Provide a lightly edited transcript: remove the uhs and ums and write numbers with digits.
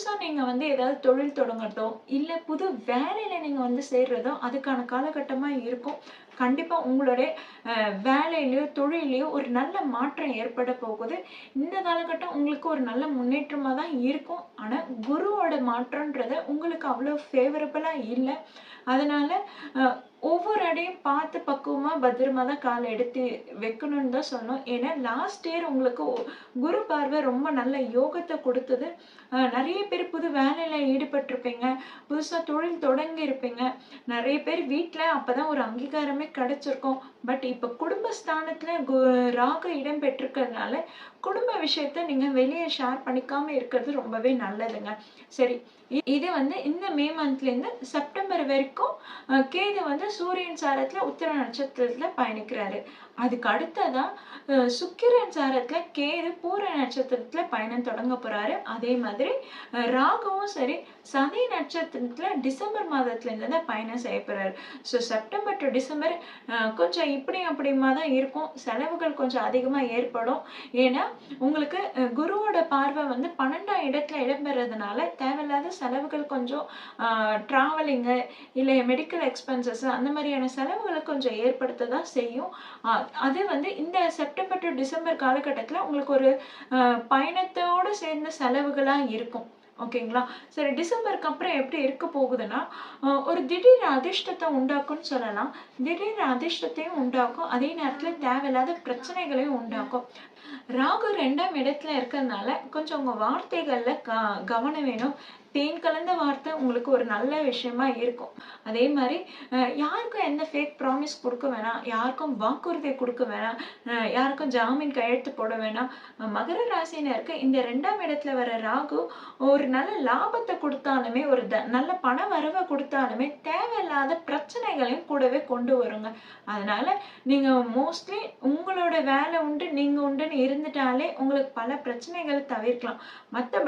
புதுசா நீங்க ஏதாவது தொழில் தொடங்குறதோ, இல்ல புது வேலையில நீங்க சேர்றதோ, அதுக்கான காலகட்டமா இருக்கும். கண்டிப்பா உங்களுடைய வேலையிலயோ, தொழில்லயோ ஒரு நல்ல மாற்றம் ஏற்பட போகுது. இந்த காலகட்டம் உங்களுக்கு ஒரு நல்ல முன்னேற்றமா தான் இருக்கும். ஆனா, குருவோட மாற்றம்ன்றது உங்களுக்கு அவ்வளோ ஃபேவரபிளா இல்ல. அதனால அ ஒவ்வொரு அடியும் பார்த்து பக்குவமா, பத்திரமா தான் கால எடுத்து வைக்கணும்னு தான் சொல்லணும். ஏன்னா, லாஸ்ட் இயர் உங்களுக்கு குரு பார்வை ரொம்ப நல்ல யோகத்த குடுத்தது. நெறைய பேர் புது வேலையில ஈடுபட்டிருப்பீங்க. புதுசா தொழில் தொடங்கியிருப்பீங்க. நெறைய பேர் வீட்ல அப்பதான் ஒரு அங்கீகாரமே கிடைச்சிருக்கும். பட் இப்ப குடும்பஸ்தானத்துல ராகு இடம் பெற்றிருக்கிறதுனால, குடும்ப விஷயத்த நீங்க வெளிய ஷேர் பண்ணிக்காம இருக்கிறது ரொம்பவே நல்லதுங்க. சரி. இது இந்த மே மந்த்லேருந்து செப்டம்பர் வரைக்கும் கேது சூரியன் சாரத்துல உத்திர நட்சத்திரத்துல பயணிக்கிறாரு. அதுக்கு அடுத்ததா சுக்கிரன் சாரத்துல கேது பூர நட்சத்திரத்துல பயணம் தொடங்க போறாரு. அதே மாதிரி ராகுவும் சரி சதய நட்சத்திரத்துல டிசம்பர் மாதத்துல இருந்து தான் பயணம் செய்ய போறாரு. ஸோ செப்டம்பர் டு டிசம்பர் கொஞ்சம் இப்படியும் அப்படியுமா தான் இருக்கும். செலவுகள் கொஞ்சம் அதிகமா ஏற்படும். ஏன்னா உங்களுக்கு குருவோட பார்வை 12ஆம் இடத்துல இடம்பெறதுனால தேவையில்லாத செலவுகள் கொஞ்சம் டிராவலிங்கு இல்ல மெடிக்கல் எக்ஸ்பென்சஸ் அந்த மாதிரியான செலவுகளை கொஞ்சம் ஏற்படுத்த தான் செய்யும். அது இந்த செப்டம்பர் டு டிசம்பர் காலகட்டத்துல உங்களுக்கு ஒரு பயணத்தோடு சேர்ந்த செலவுகளா இருக்கும். ஓகேங்களா? சரி, டிசம்பருக்கு அப்புறம் எப்படி இருக்க போகுதுன்னா, ஒரு திடீர் அதிர்ஷ்டத்தை உண்டாக்கும்னு சொல்லலாம். திடீர் அதிர்ஷ்டத்தையும் உண்டாக்கும். அதே நேரத்துல தேவையில்லாத பிரச்சனைகளையும் உண்டாக்கும். ராகு 2ஆம் இடத்துல இருக்கிறதுனால கொஞ்சம் உங்க வார்த்தைகள்ல கவனம் வேணும். தேன் கலந்த வார்த்தை உங்களுக்கு ஒரு நல்ல விஷயமா இருக்கும். அதே மாதிரி யாருக்கும் எந்த ஃபேக் ப்ராமிஸ் கொடுக்க வேணாம். யாருக்கும் வாக்குறுதி கொடுக்க வேணாம். யாருக்கும் ஜாமீன் கையெழுத்து போட வேணாம். மகர ராசினருக்கு இந்த 2ஆம் இடத்துல வர ராகு ஒரு நல்ல லாபத்தை கொடுத்தாலுமே, ஒரு நல்ல பண வரவை கொடுத்தாலுமே தேவையில்லாத பிரச்சனைகளையும் கூடவே கொண்டு வருங்க. அதனால நீங்க மோஸ்ட்லி உங்களோட வேலை உண்டு, நீங்க உண்டுன்னு இருந்துட்டாலே உங்களுக்கு பல பிரச்சனைகளை தவிர்க்கலாம். மத்தபடி